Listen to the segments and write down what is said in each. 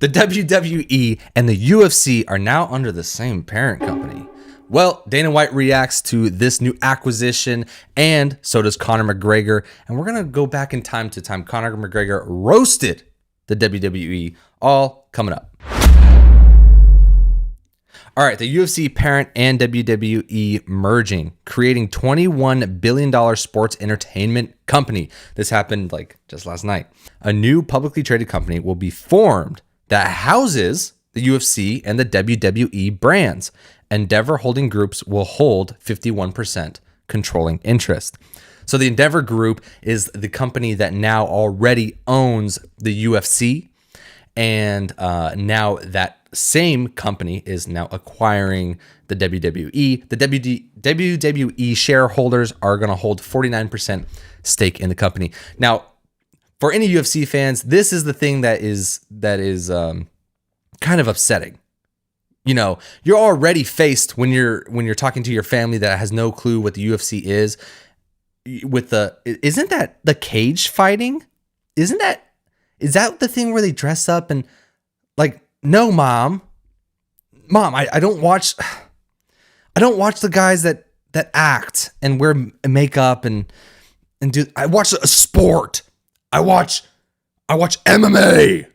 The WWE and the UFC are now under the same parent company. Well, Dana White reacts to this new acquisition, and so does Conor McGregor. And we're going to go back in time to time Conor McGregor roasted the WWE, all coming up. All right, the UFC parent and WWE merging, creating $21 billion sports entertainment company. This happened like just last night. A new publicly traded company will be formed that houses the UFC and the WWE brands. Endeavor Holding Groups will hold 51% controlling interest. So the Endeavor Group is the company that now already owns the UFC, and now that same company is now acquiring the WWE. The WWE shareholders are going to hold 49% stake in the company. Now, for any UFC fans, this is the thing that is kind of upsetting. You know, you're already faced when you're talking to your family that has no clue what the UFC is. Isn't that the cage fighting? Is that the thing where they dress up and like? No, mom, I don't watch the guys that act and wear makeup and do. I watch a sport. I watch MMA.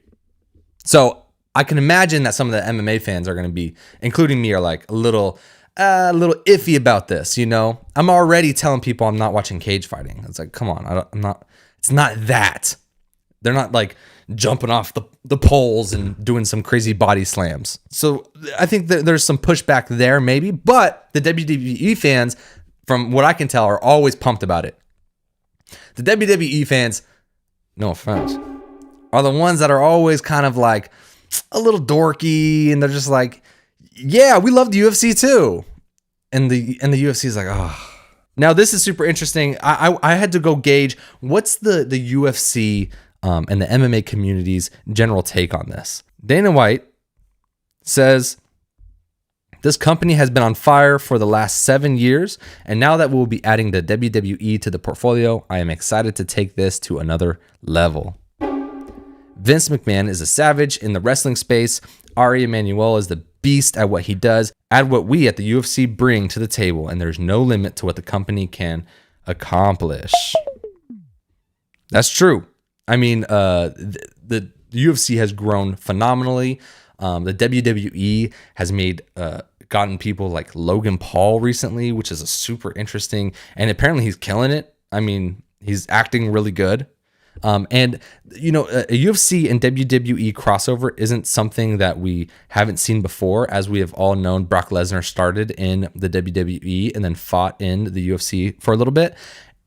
So I can imagine that some of the MMA fans are going to be, including me, are like a little iffy about this. You know, I'm already telling people I'm not watching cage fighting. It's like, come on, I'm not. It's not that. They're not like jumping off the poles and doing some crazy body slams. So I think that there's some pushback there maybe, but the WWE fans, from what I can tell, are always pumped about it. The WWE fans, no offense, are the ones that are always kind of like a little dorky, and they're just like, yeah, we love the UFC too. And the UFC is like, oh. Now this is super interesting. I had to go gauge what's the UFC and the MMA community's general take on this. Dana White says, this company has been on fire for the last 7 years, and now that we'll be adding the WWE to the portfolio, I am excited to take this to another level. Vince McMahon is a savage in the wrestling space. Ari Emanuel is the beast at what he does. Add what we at the UFC bring to the table, and there's no limit to what the company can accomplish. That's true. I mean, the UFC has grown phenomenally. The WWE has gotten people like Logan Paul recently, which is a super interesting, and apparently he's killing it. I mean, he's acting really good. And you know, a UFC and WWE crossover isn't something that we haven't seen before. As we have all known, Brock Lesnar started in the WWE and then fought in the UFC for a little bit,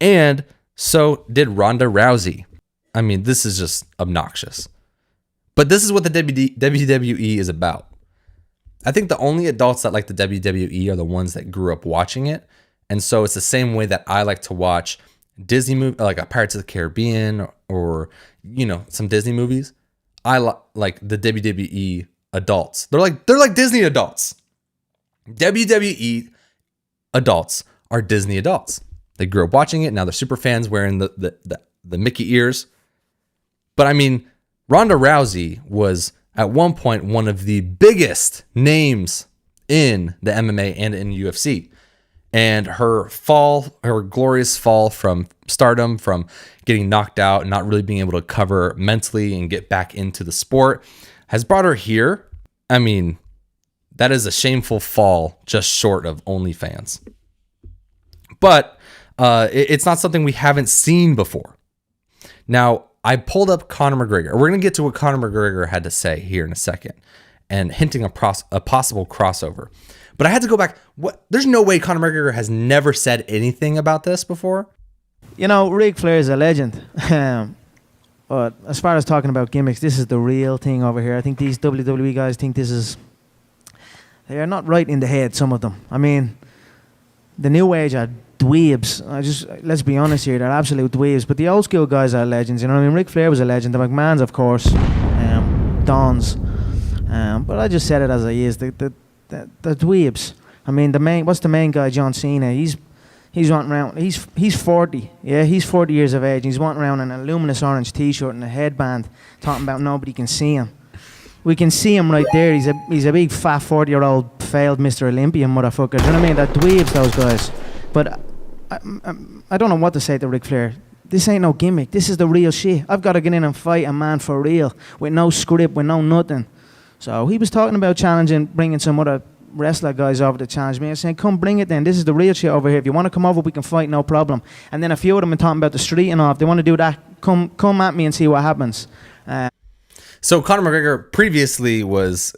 and so did Ronda Rousey. I mean, this is just obnoxious. But this is what the WWE is about. I think the only adults that like the WWE are the ones that grew up watching it. And so it's the same way that I like to watch Disney movie, like a Pirates of the Caribbean or, you know, some Disney movies. I like the WWE adults. They're like Disney adults. WWE adults are Disney adults. They grew up watching it. Now they're super fans wearing the Mickey ears. But I mean, Ronda Rousey was at one point one of the biggest names in the MMA and in UFC. And her glorious fall from stardom, from getting knocked out and not really being able to cover mentally and get back into the sport, has brought her here. I mean, that is a shameful fall, just short of OnlyFans. But it's not something we haven't seen before. Now, I pulled up Conor McGregor. We're going to get to what Conor McGregor had to say here in a second, and hinting a possible crossover. But I had to go back. There's no way Conor McGregor has never said anything about this before. You know, Ric Flair is a legend. But as far as talking about gimmicks, this is the real thing over here. I think these WWE guys think they are not right in the head, some of them. I mean, the new age are dweebs. Let's be honest here, they're absolute dweebs. But the old school guys are legends. You know what I mean? Ric Flair was a legend. The McMahons, of course, Dons. But I just said it as I is. The dweebs. I mean, what's the main guy? John Cena. He's wanting around. He's 40. Yeah, he's 40 years of age. He's wanting around in a luminous orange T-shirt and a headband, talking about nobody can see him. We can see him right there. He's a big fat 40-year-old failed Mr. Olympian motherfucker. Do you know what I mean? That dweebs those guys. But I don't know what to say to Ric Flair. This ain't no gimmick. This is the real shit. I've got to get in and fight a man for real, with no script, with no nothing. So he was talking about challenging, bringing some other wrestler guys over to challenge me. I was saying, come bring it then. This is the real shit over here. If you want to come over, we can fight, no problem. And then a few of them are talking about the street and all. If they want to do that, come at me and see what happens. So Conor McGregor previously was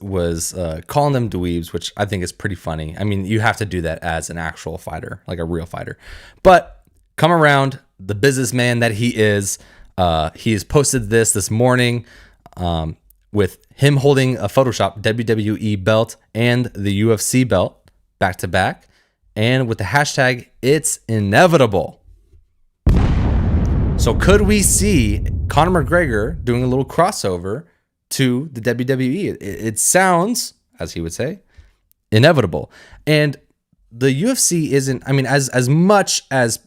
calling them dweebs, which I think is pretty funny. I mean, you have to do that as an actual fighter, like a real fighter. But come around, the businessman that he has posted this morning with him holding a Photoshop WWE belt and the UFC belt back to back, and with the hashtag "It's Inevitable." So could we see Conor McGregor doing a little crossover to the WWE? It sounds, as he would say, inevitable. And the UFC isn't, I mean, as much as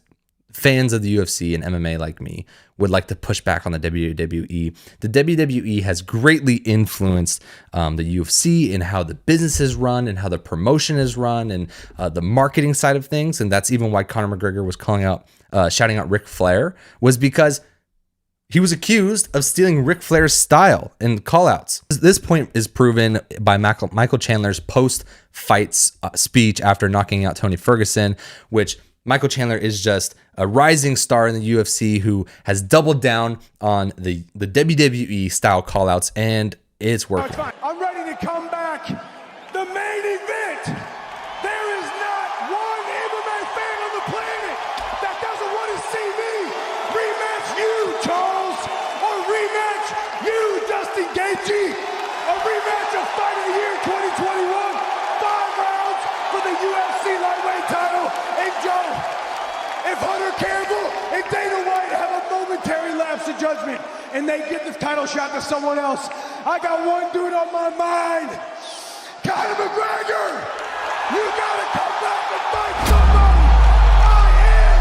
fans of the UFC and MMA like me would like to push back on the WWE, the WWE has greatly influenced the UFC in how the business is run and how the promotion is run and the marketing side of things. And that's even why Conor McGregor was shouting out Ric Flair, was because he was accused of stealing Ric Flair's style and callouts. This point is proven by Michael Chandler's post-fight speech after knocking out Tony Ferguson, which Michael Chandler is just a rising star in the UFC who has doubled down on the WWE style callouts, and it's working. I'm ready to come back. The main event. There is not one MMA fan on the planet that doesn't want to see me rematch you, Charles, or rematch you, Dustin Gaethje, a rematch of Fight of the Year 2021, 5 rounds for the UFC lightweight title. And Joe, if Hunter Campbell and Dana White have a momentary lapse of judgment and they give this title shot to someone else, I got one dude on my mind. Conor McGregor, you gotta come back and fight somebody. I am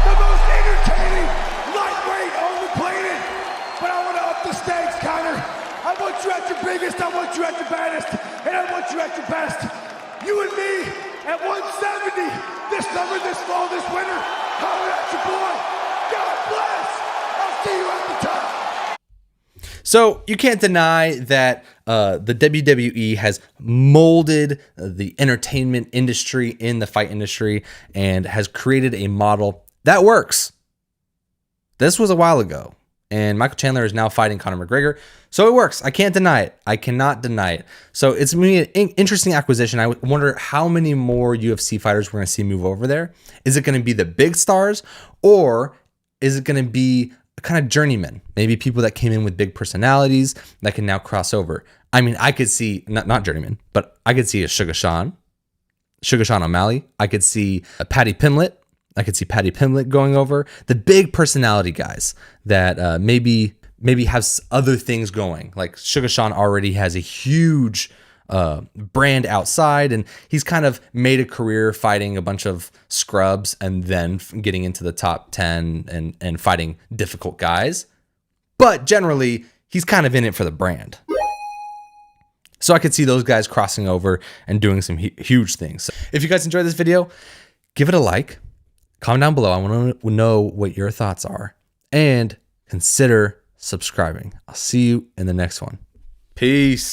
the most entertaining lightweight on the planet, but I want to up the stakes, Conor. I want you at your biggest, I want you at your baddest, and I want you at your best. You and me at 170 this summer, this fall, this winter. Holler at your boy. God bless. I'll see you at the top. So you can't deny that the WWE has molded the entertainment industry in the fight industry and has created a model that works. This was a while ago, and Michael Chandler is now fighting Conor McGregor. So it works. I can't deny it. I cannot deny it. So it's an interesting acquisition. I wonder how many more UFC fighters we're going to see move over there. Is it going to be the big stars, or is it going to be kind of journeymen? Maybe people that came in with big personalities that can now cross over. I mean, I could see, not journeyman, but I could see a Sugar Sean O'Malley. I could see a Paddy Pimblett. I could see Paddy Pimblett going over. The big personality guys that maybe have other things going. Like Sugar Sean already has a huge brand outside, and he's kind of made a career fighting a bunch of scrubs and then getting into the top 10 and fighting difficult guys. But generally, he's kind of in it for the brand. So I could see those guys crossing over and doing some huge things. So if you guys enjoyed this video, give it a like. Comment down below. I want to know what your thoughts are. And consider subscribing. I'll see you in the next one. Peace.